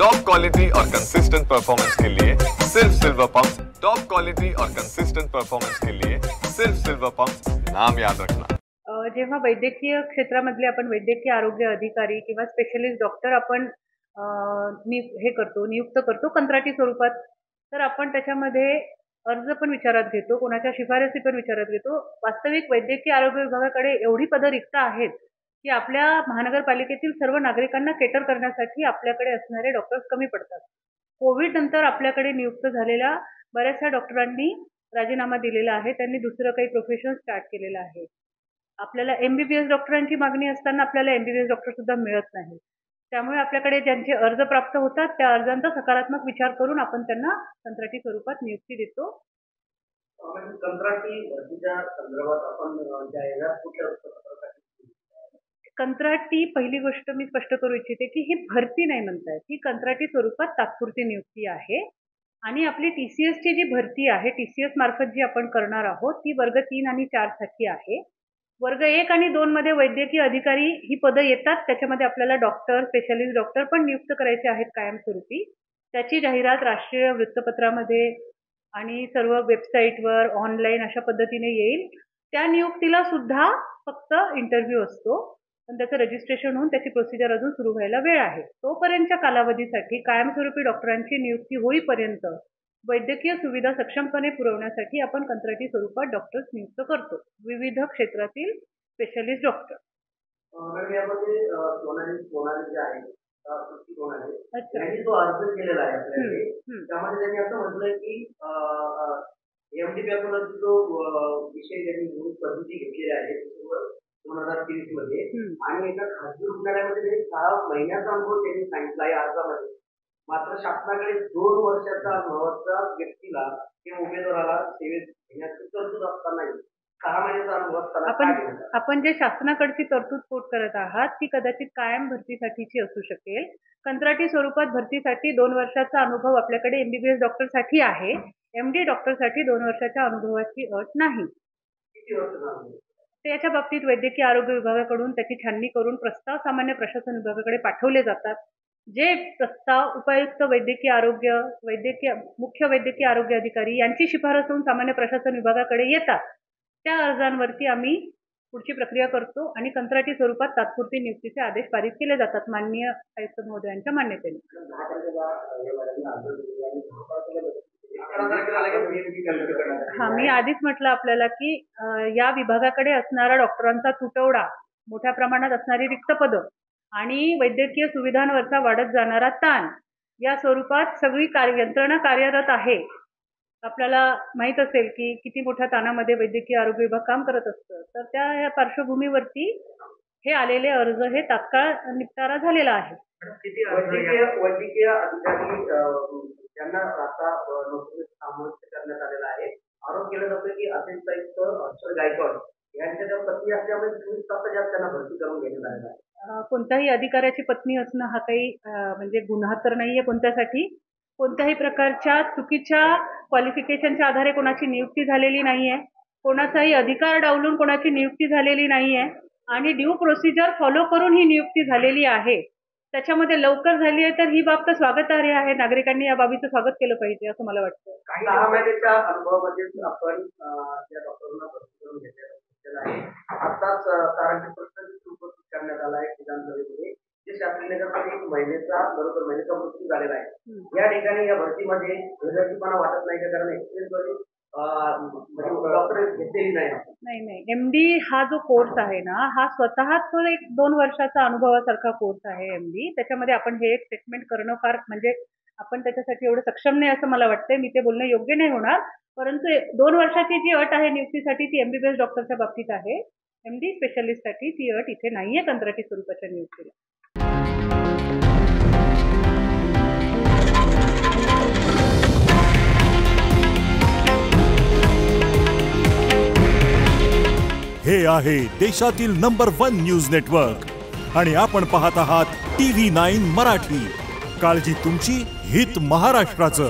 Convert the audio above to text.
Top quality और consistent performance के लिए सिर्फ सिल्वर पंप्स। टॉप क्वालिटी और कंसिस्टेंट परफॉर्मेंस के लिए सिर्फ सिल्वर पंप्स, नाम याद रखना। जेव्हा वैद्यकीय क्षेत्रामधले आपण वैद्यकीय आरोग्य अधिकारी किंवा स्पेशलिस्ट डॉक्टर आपण नियुक्त करतो कंत्राटी स्वरूपात, तर आपण त्याच्यामध्ये अर्ज पण विचारात घेतो, कोणाच्या शिफारसी पण विचारात घेतो। वास्तविक वैद्यकीय आरोग्य विभागाकडे एवढी पदं रिक्त आहेत की आपल्या महानगरपालिकेतील सर्व नागरिकांना केटर करण्यासाठी आपल्याकडे असणारे डॉक्टर्स कमी पडतात। कोविड नंतर आपल्याकडे नियुक्त झालेल्या बऱ्याचशा डॉक्टरांनी राजीनामा दिलेला आहे, त्यांनी दुसरं काही प्रोफेशन स्टार्ट केलेलं आहे। आपल्याला MBBS डॉक्टरांची मागणी असताना आपल्याला MBBS डॉक्टर सुद्धा मिळत नाही। त्यामुळे आपल्याकडे ज्यांचे अर्ज प्राप्त होतात त्या अर्जांचा सकारात्मक विचार करून आपण त्यांना कंत्राटी स्वरूपात नियुक्ती देतो। कंत्राटी भरतीच्या संदर्भात आपण कंत्राटी पहिली गोष्ट मी स्पष्ट करू इच्छिते की ही भरती नाही म्हणताय, ही कंत्राटी स्वरूपात तात्पुरती नियुक्ती आहे। आणि आपली TCS ची जी भरती आहे, TCS मार्फत जी आपण करणार आहोत ती वर्ग 3 आणि 4 साठी आहे। वर्ग 1 आणि 2 मध्ये वैद्यकीय अधिकारी ही पदं येतात, त्याच्यामध्ये आपल्याला डॉक्टर, स्पेशलिस्ट डॉक्टर पण नियुक्त करायचे आहेत कायमस्वरूपी। त्याची जाहिरात राष्ट्रीय वृत्तपत्रामध्ये आणि सर्व वेबसाईटवर ऑनलाईन अशा पद्धतीने येईल। त्या नियुक्तीला सुद्धा फक्त इंटरव्ह्यू असतो, पण त्याचं रजिस्ट्रेशन होऊन त्याची प्रोसिजर अजून सुरू व्हायला वेळ आहे। तोपर्यंतच्या कालावधीसाठी कायमस्वरूपी डॉक्टरांची नियुक्ती होईपर्यंत वैद्यकीय सुविधा सक्षमपणे पुरवण्यासाठी आपण कंत्राटी स्वरूपात डॉक्टर्स नियुक्त करतो, विविध क्षेत्रातील स्पेशलिस्ट डॉक्टर। त्यांनी जो अर्ज केलेला आहे आपल्याकडे, त्यामध्ये त्यांनी असं म्हटलंय की MDPR जो विषय त्यांनी म्हणून पद्धती घेतलेल्या आहेत 2023 मध्ये, आणि एका खाजगी रुग्णालयामध्ये त्यांनी 6 महिन्याचा अनुभव त्यांनी सांगितला आहे अर्जामध्ये। मात्र शासनाकडे 2 वर्षाचा अनुभवाचा व्यक्तीला किंवा उमेदवाराला सेवेत घेण्याची तरतूद असतानाही 6 महिन्याचा अनुभव असताना आपण जे शासनाकडची तरतूद कोट करत आहात ती कदाचित कायम भरतीसाठीची असू शकेल। कंत्राटी स्वरूपात भरतीसाठी 2 वर्षाचा अनुभव आपल्याकडे MBBS डॉक्टरसाठी आहे, MD डॉक्टरसाठी 2 वर्षाच्या अनुभवाची अट नाही। किती वर्ष त्याच्या बाबतीत वैद्यकीय आरोग्य विभागाकडून त्याची छाननी करून प्रस्ताव सामान्य प्रशासन विभागाकडे पाठवले जातात। जे प्रस्ताव उपायुक्त मुख्य वैद्यकीय आरोग्य अधिकारी यांची शिफारस होऊन सामान्य प्रशासन विभागाकडे येतात, त्या अर्जांवरती आम्ही पुढची प्रक्रिया करतो आणि कंत्राटी स्वरूपात तात्पुरती नियुक्तीचे आदेश पारित केले जातात माननीय आयुक्त महोदयांच्या मान्यतेने। मी आधीच म्हटलं आपल्याला की या विभागाकडे असणारा डॉक्टरांचा तुटवडा, मोठ्या प्रमाणात असणारी रिक्त पदं आणि वैद्यकीय सुविधांवरचा वाढत जाणारा ताण या स्वरूपात सगळी यंत्रणा कार्यरत आहे। आपल्याला माहित असेल की किती मोठ्या ताणामध्ये वैद्यकीय आरोग्य विभाग काम करत असतं, तर त्या पार्श्वभूमीवरती हे आलेले अर्ज हे तात्काळ निपटारा झालेला आहे। वैद्यकीय अधिकारी त्यांना आता नोटीस समाविष्ट करण्यात आलेला आहे। आरोप केला जातो की अतिरिक्त आयुक्त अक्षर गायकवाड यांच्या त्या पत्नी असल्यामुळे 24 तासात त्यांना भरती करून घेण्यात आलेला आहे। कोणत्याही अधिकाऱ्याची पत्नी असणं हा काही म्हणजे गुन्हा तर नाहीये कोणत्यासाठी। कोणत्याही प्रकारच्या चुकीच्या क्वालिफिकेशनच्या आधारे कोणाची नियुक्ती झालेली नाहीये, कोणाचाही अधिकार डावलून कोणाची नियुक्ती झालेली नाहीये आणि ड्यू प्रोसिजर फॉलो करून ही नियुक्ती झालेली आहे। त्याच्यामध्ये लवकर झाली आहे तर ही बाब तर स्वागतार्ह आहे, नागरिकांनी या बाबीचं स्वागत केलं पाहिजे असं मला वाटतं। काही 6 महिन्याच्या अनुभवामध्ये आपण या डॉक्टरांना भरती करून घेतलेलं आहे। आताच तारांकित प्रश्न उपस्थित करण्यात आला आहे विधानसभेमध्ये, जे शास्त्रीनगरमध्ये 1 महिन्याचा मृत्यू झालेला आहे। या ठिकाणी या भरतीमध्ये हलगर्जीपणा वाटत नाही का? कारण एक्सपिरियन्स डॉक्टर घेतलेली नाही। MD हा जो कोर्स आहे ना, हा स्वतःच तो एक 2 वर्षाचा अनुभवासारखा कोर्स आहे MD। त्याच्यामध्ये आपण हे एक स्टेटमेंट करणं फार म्हणजे आपण त्याच्यासाठी एवढं सक्षम नाही असं मला वाटतंय, मी ते बोलणं योग्य नाही होणार। परंतु 2 वर्षाची जी अट आहे नियुक्तीसाठी ती MBBS डॉक्टरच्या बाबतीत आहे, MD स्पेशलिस्टसाठी ती अट इथे नाहीये कंत्राटी स्वरूपाच्या नियुक्तीला। हे आहे देशातील नंबर 1 न्यूज नेटवर्क आणि आपण पाहत आहात TV9 मराठी। काळजी तुमची, हित महाराष्ट्राचं।